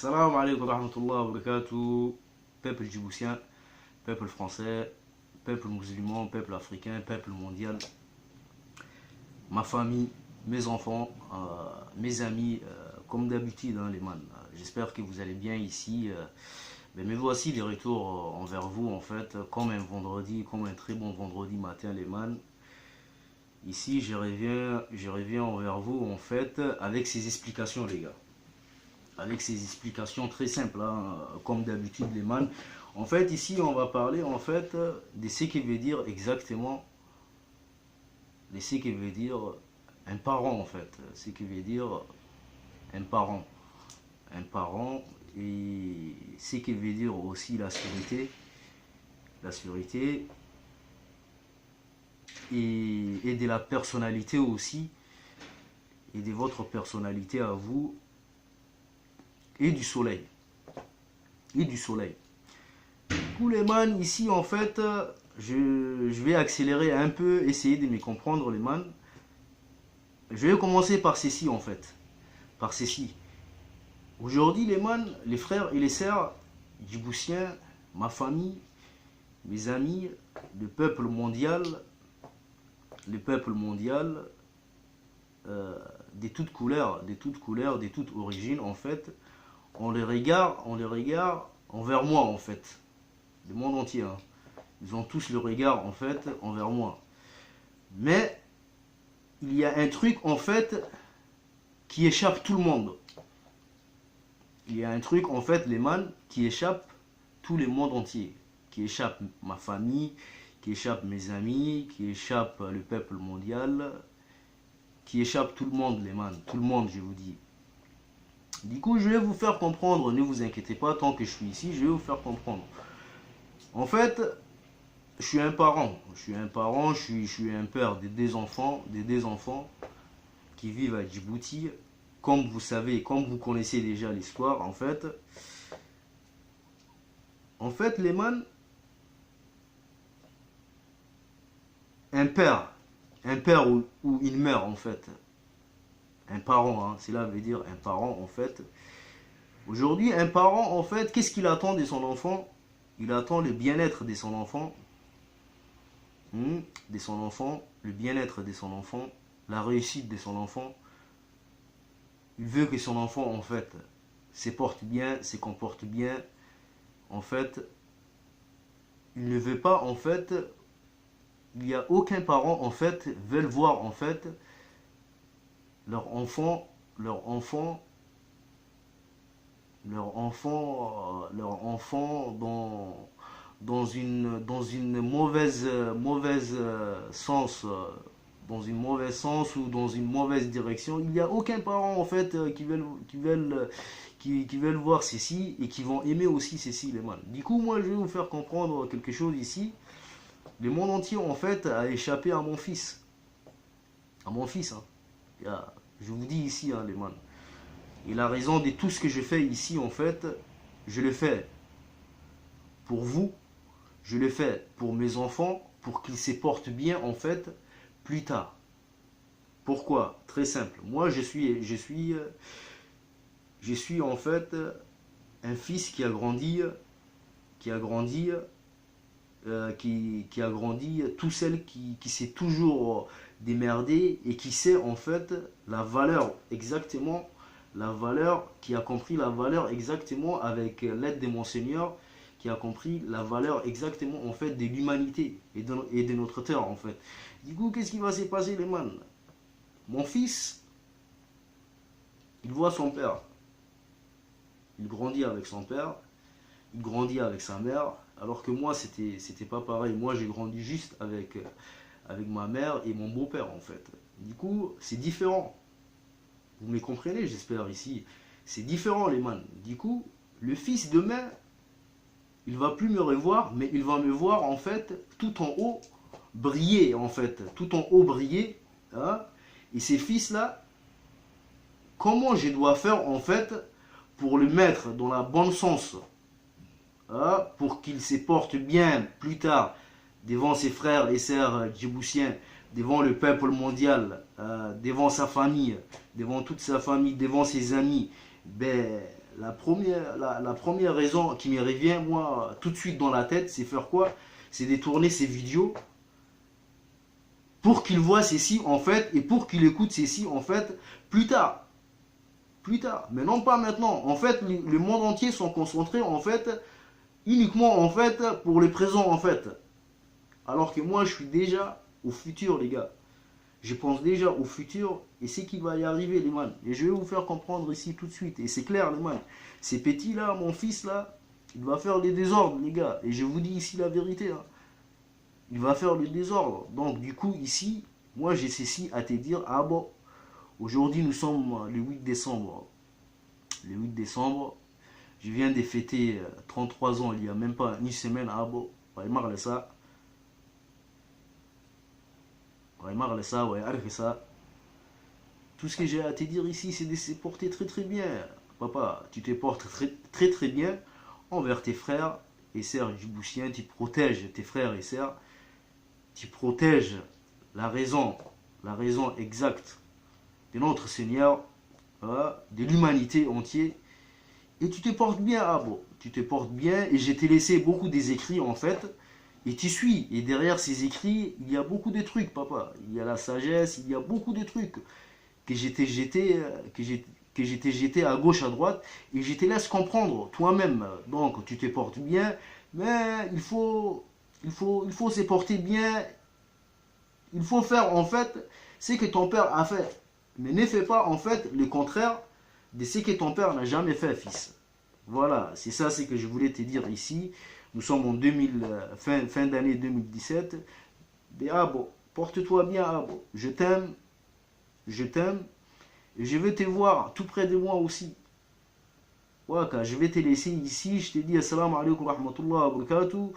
Salam alaikum wa rahmatullah wa barakatuh. Peuple djiboutien, peuple français, peuple musulman, peuple africain, peuple mondial, ma famille, mes enfants, mes amis, comme d'habitude, hein, les man. J'espère que vous allez bien ici. Mais me voici de retour envers vous, en fait, comme un vendredi, comme un très bon vendredi matin, les man. Ici, je reviens envers vous, en fait, avec ces explications, les gars. Avec ces explications très simples, hein, comme d'habitude, les man. En fait, ici, on va parler, en fait, de ce qui veut dire exactement, de ce qui veut dire un parent, en fait. Ce qui veut dire un parent. Un parent, et ce qui veut dire aussi la sécurité et de la personnalité aussi, et de votre personnalité à vous, et du soleil. Et du soleil. Pour les man, ici, en fait, je vais accélérer un peu, essayer de me comprendre, les man. Je vais commencer par ceci, en fait. Par ceci. Aujourd'hui, les man, les frères et les sœurs djiboutiens, ma famille, mes amis, le peuple mondial, de toutes couleurs, de toutes origines, en fait, on les regarde envers moi, en fait. Le monde entier, hein. Ils ont tous le regard, en fait, envers moi. Mais, il y a un truc, en fait, qui échappe tout le monde. Il y a un truc, en fait, les man, qui échappe tout le monde entier. Qui échappe ma famille, qui échappe mes amis, qui échappe le peuple mondial, qui échappe tout le monde, les man. Tout le monde, je vous dis. Du coup, je vais vous faire comprendre, ne vous inquiétez pas, tant que je suis ici, je vais vous faire comprendre. En fait, je suis un parent, je suis un père de deux enfants, qui vivent à Djibouti. Comme vous savez, comme vous connaissez déjà l'histoire, en fait, les man, un père où il meurt, en fait, un parent, hein, cela veut dire un parent, en fait. Aujourd'hui, un parent, en fait, qu'est-ce qu'il attend de son enfant? Il attend le bien-être de son enfant, le bien-être de son enfant, la réussite de son enfant. Il veut que son enfant, en fait, se porte bien, se comporte bien. En fait, il ne veut pas, en fait, il n'y a aucun parent, en fait, veulent voir, en fait, leur enfant dans une mauvaise sens, dans une mauvaise sens ou dans une mauvaise direction. Il n'y a aucun parent, en fait, qui veulent voir ceci et qui vont aimer aussi ceci, les man. Du coup, moi, je vais vous faire comprendre quelque chose ici. Le monde entier, en fait, a échappé à mon fils. À mon fils, hein. Je vous dis ici, hein, les man. Et la raison de tout ce que je fais ici, en fait, je le fais pour vous, je le fais pour mes enfants, pour qu'ils se portent bien, en fait, plus tard. Pourquoi? Très simple. Moi, je suis en fait un fils qui a grandi tout seul, qui s'est toujours démerdé et qui sait, en fait, la valeur exactement, qui a compris la valeur exactement avec l'aide de mon Seigneur, qui a compris la valeur exactement, en fait, de l'humanité et de notre terre, en fait. Du coup, qu'est-ce qui va se passer, les man? Mon fils, il voit son père, il grandit avec son père, il grandit avec sa mère, alors que moi, c'était pas pareil. Moi, j'ai grandi juste avec ma mère et mon beau-père, en fait. Du coup, c'est différent. Vous me comprenez, j'espère, ici. C'est différent, les man. Du coup, le fils, demain, il va plus me revoir, mais il va me voir, en fait, tout en haut, briller, en fait. Tout en haut, briller. Hein? Et ces fils-là, comment je dois faire, en fait, pour le mettre dans la bonne sens, hein, pour qu'il se porte bien plus tard devant ses frères et sœurs djiboutiens, devant le peuple mondial, devant sa famille, devant toute sa famille, devant ses amis. Ben, la première raison qui me revient, moi, tout de suite dans la tête, c'est faire quoi? C'est de tourner ces vidéos pour qu'il voit ceci, en fait, et pour qu'il écoute ceci, en fait, plus tard. Plus tard. Mais non pas maintenant. En fait, le monde entier sont concentrés, en fait, uniquement, en fait, pour le présent, en fait. Alors que moi, je suis déjà au futur, les gars. Je pense déjà au futur et c'est qui va y arriver, les man. Et je vais vous faire comprendre ici tout de suite. Et c'est clair, les man. Ces petits-là, mon fils, là, il va faire les désordres, les gars. Et je vous dis ici la vérité. Hein. Il va faire le désordre. Donc, du coup, ici, moi, j'ai ceci à te dire. Ah bon, aujourd'hui, nous sommes le 8 décembre. Le 8 décembre, je viens de fêter 33 ans, il n'y a même pas une semaine. Ah bon, il marre ça. Ouais, ça, ouais, arrête ça. Tout ce que j'ai à te dire ici, c'est de se porter très très bien. Papa, tu te portes très très, très bien envers tes frères et sœurs djiboutiens. Tu protèges tes frères et sœurs. Tu protèges la raison exacte de notre Seigneur, de l'humanité entière. Et tu te portes bien, Abo. Tu te portes bien et j'ai te laissé beaucoup des écrits en fait. Et tu suis. Et derrière ces écrits, il y a beaucoup de trucs, papa. Il y a la sagesse, il y a beaucoup de trucs que j'étais jeté à gauche, à droite. Et je te laisse comprendre toi-même. Donc, tu te portes bien. Mais il faut se porter bien. Il faut faire, en fait, ce que ton père a fait. Mais ne fais pas, en fait, le contraire de ce que ton père n'a jamais fait, fils. Voilà, c'est ça ce que je voulais te dire ici. Nous sommes en fin d'année 2017. Mais Abo, porte-toi bien, Abo. Je t'aime. Et je vais te voir tout près de moi aussi. Waka, je vais te laisser ici. Je te dis assalamu alaikum wa rahmatullahi wa barakatuh.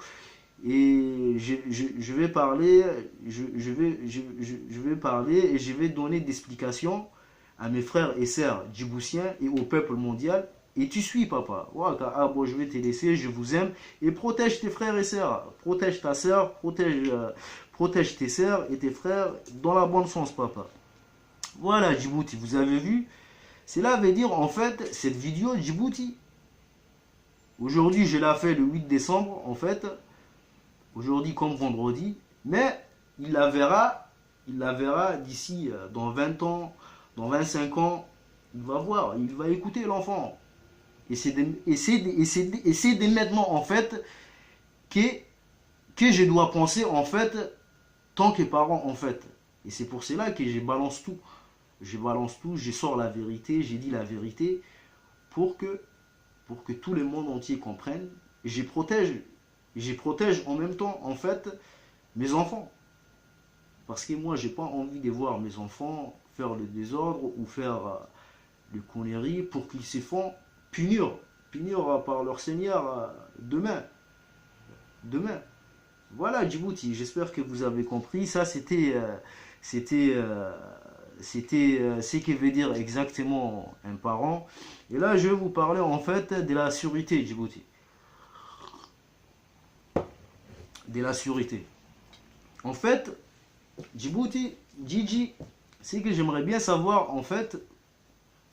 Et je vais parler. Je vais parler et je vais donner des explications à mes frères et sœurs djiboutiens et au peuple mondial. Et tu suis, papa. Waka, ah bon, je vais te laisser, je vous aime. Et protège tes frères et sœurs. Protège ta sœur, protège tes sœurs et tes frères dans la bonne sens, papa. Voilà, Djibouti, vous avez vu. Cela veut dire, en fait, cette vidéo, Djibouti. Aujourd'hui, je l'ai fait le 8 décembre, en fait. Aujourd'hui comme vendredi. Mais il la verra d'ici dans 20 ans, dans 25 ans. Il va voir, il va écouter l'enfant. Et c'est de maintenant en fait que je dois penser en fait tant que parent en fait. Et c'est pour cela que je balance tout. Je sors la vérité, j'ai dit la vérité pour que tout le monde entier comprenne. Et je protège en même temps en fait mes enfants. Parce que moi j'ai pas envie de voir mes enfants faire le désordre ou faire les conneries pour qu'ils se font punir par leur Seigneur demain. Voilà Djibouti, j'espère que vous avez compris. Ça c'était ce que veut dire exactement un parent. Et là je vais vous parler en fait de la sûreté Djibouti. De la sûreté. En fait, Djibouti, Gigi, c'est que j'aimerais bien savoir en fait.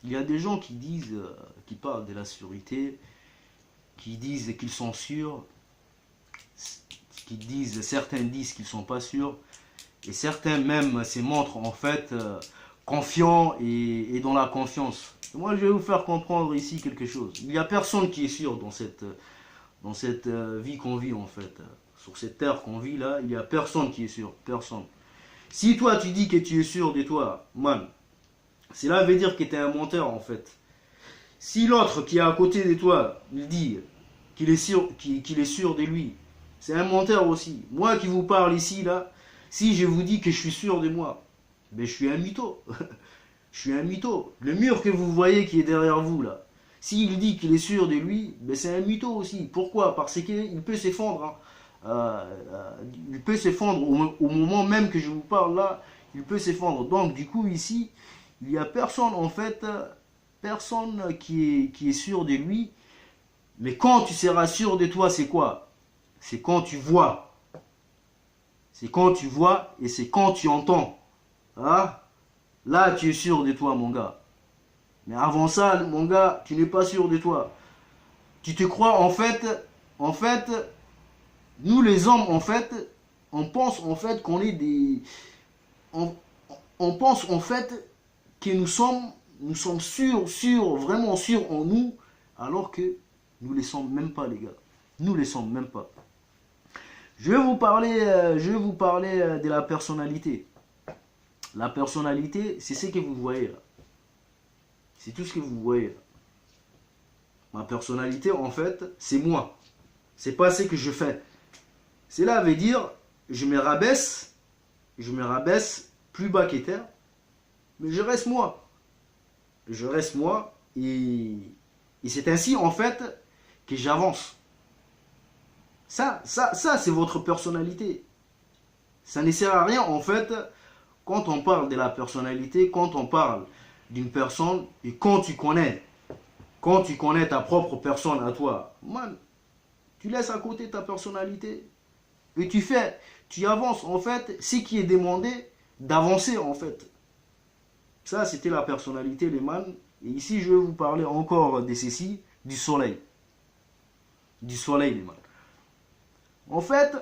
Il y a des gens qui disent, qui parlent de la sûreté, qui disent qu'ils sont sûrs, certains disent qu'ils ne sont pas sûrs, et certains même se montrent en fait confiants et dans la confiance. Et moi je vais vous faire comprendre ici quelque chose. Il n'y a personne qui est sûr dans cette vie qu'on vit en fait. Sur cette terre qu'on vit là, il n'y a personne qui est sûr, personne. Si toi tu dis que tu es sûr de toi, man, cela veut dire que tu es un menteur en fait. Si l'autre qui est à côté de toi, il dit qu'il est sûr de lui, c'est un menteur aussi. Moi qui vous parle ici, là, si je vous dis que je suis sûr de moi, ben je suis un mytho. Je suis un mytho. Le mur que vous voyez qui est derrière vous là, s'il dit qu'il est sûr de lui, ben c'est un mytho aussi. Pourquoi? Parce qu'il peut s'effondrer. Hein. Il peut s'effondre au moment même que je vous parle là, il peut s'effondrer. Donc du coup ici, il n'y a personne en fait, personne qui est sûr de lui. Mais quand tu seras sûr de toi, c'est quoi? C'est quand tu vois. C'est quand tu vois et c'est quand tu entends. Hein? Là, tu es sûr de toi, mon gars. Mais avant ça, mon gars, tu n'es pas sûr de toi. Tu te crois en fait, nous les hommes, en fait, on pense en fait qu'on est des... On, on pense en fait que nous sommes sûrs, vraiment sûrs en nous, alors que nous ne les sommes même pas, les gars. Nous ne les sommes même pas. Je vais vous parler de la personnalité. La personnalité, c'est ce que vous voyez là. C'est tout ce que vous voyez là. Ma personnalité, en fait, c'est moi. C'est pas ce que je fais. Cela veut dire, je me rabaisse plus bas que terre, mais je reste moi. Je reste moi et c'est ainsi, en fait, que j'avance. Ça c'est votre personnalité. Ça ne sert à rien, en fait, quand on parle de la personnalité, quand on parle d'une personne et quand tu connais ta propre personne à toi, man, tu laisses à côté ta personnalité et tu avances, en fait, ce qui est demandé d'avancer, en fait. Ça, c'était la personnalité, les man. Et ici, je vais vous parler encore de ceci, du soleil. Du soleil, les man. En fait,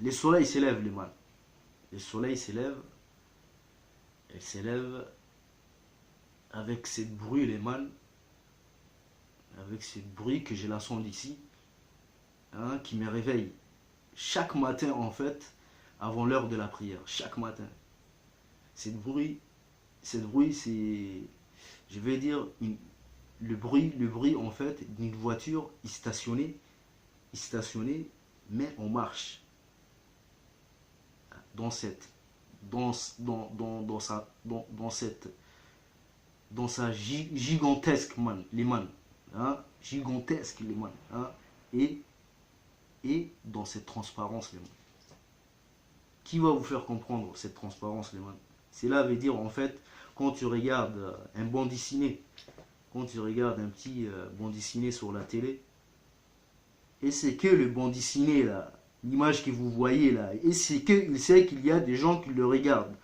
les soleils s'élèvent, les man. Les soleils s'élèvent. Elles s'élèvent avec cette bruit, les man. Avec ce bruit que j'ai la sonde ici. Hein, qui me réveille chaque matin, en fait, avant l'heure de la prière. Chaque matin. Cette bruit, c'est, je vais dire, le bruit en fait d'une voiture stationnée, mais en marche dans cette, dans sa gigantesque man, les man, hein, gigantesque les man, hein, et dans cette transparence les man. Qui va vous faire comprendre cette transparence les man? Cela veut dire en fait quand tu regardes un bande dessinée, quand tu regardes un petit bande dessiné sur la télé, et c'est que le bande dessiné là, l'image que vous voyez là, et c'est qu'il sait qu'il y a des gens qui le regardent.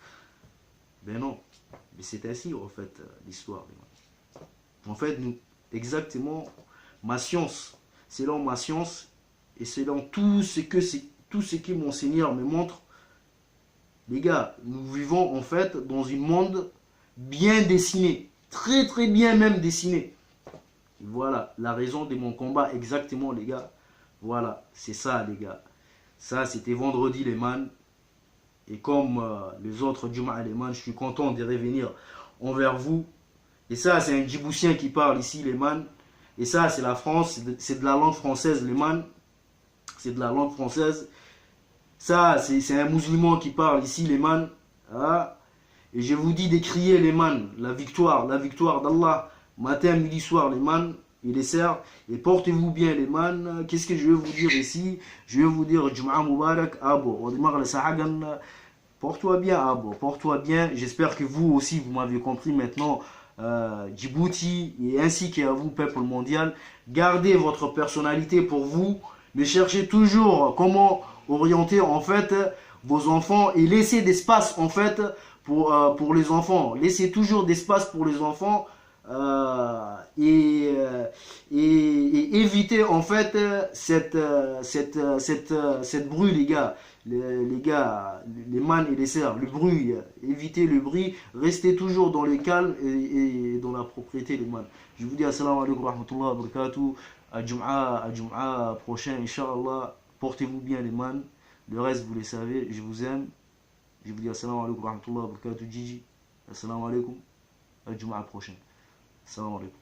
Ben non, mais c'est ainsi en fait l'histoire. En fait, nous, exactement, ma science, selon ma science, et selon tout ce que mon Seigneur me montre, les gars, nous vivons en fait dans un monde bien dessiné, très très bien même dessiné. Et voilà la raison de mon combat exactement les gars. Voilà, c'est ça les gars. Ça c'était vendredi les man. Et comme les autres Juma les man, je suis content de revenir envers vous. Et ça c'est un Djiboutien qui parle ici les man. Et ça c'est la France, c'est de la langue française les man. C'est de la langue française. Ça c'est un musulman qui parle ici les man. Ah. Et je vous dis de crier les man, la victoire d'Allah, matin, midi, soir les man, et les serfs, et portez-vous bien les man. Qu'est-ce que je vais vous dire ici? Je vais vous dire Jum'a Mubarak, Abo, porte-toi bien Abo, porte-toi bien. J'espère que vous aussi vous m'avez compris maintenant. Djibouti et ainsi qu'à vous peuple mondial, gardez votre personnalité pour vous, mais cherchez toujours comment orienter en fait vos enfants et laissez d'espace en fait pour les enfants. Laissez toujours d'espace pour les enfants et évitez en fait cette bruit les gars. Les gars, les man et les sœurs, le bruit, évitez le bruit, restez toujours dans le calme et dans la propriété les man. Je vous dis assalamu alaikum wa rahmatullahi wa barakatuh, à Jum'a prochain, Inch'Allah, portez-vous bien les man, le reste vous le savez, je vous aime. Je vous dis assalamu alaikum wa rahmatullahi wa barakatuh, Gigi. Assalamu alaikum. À Jum'a prochain. Assalamu alaikum.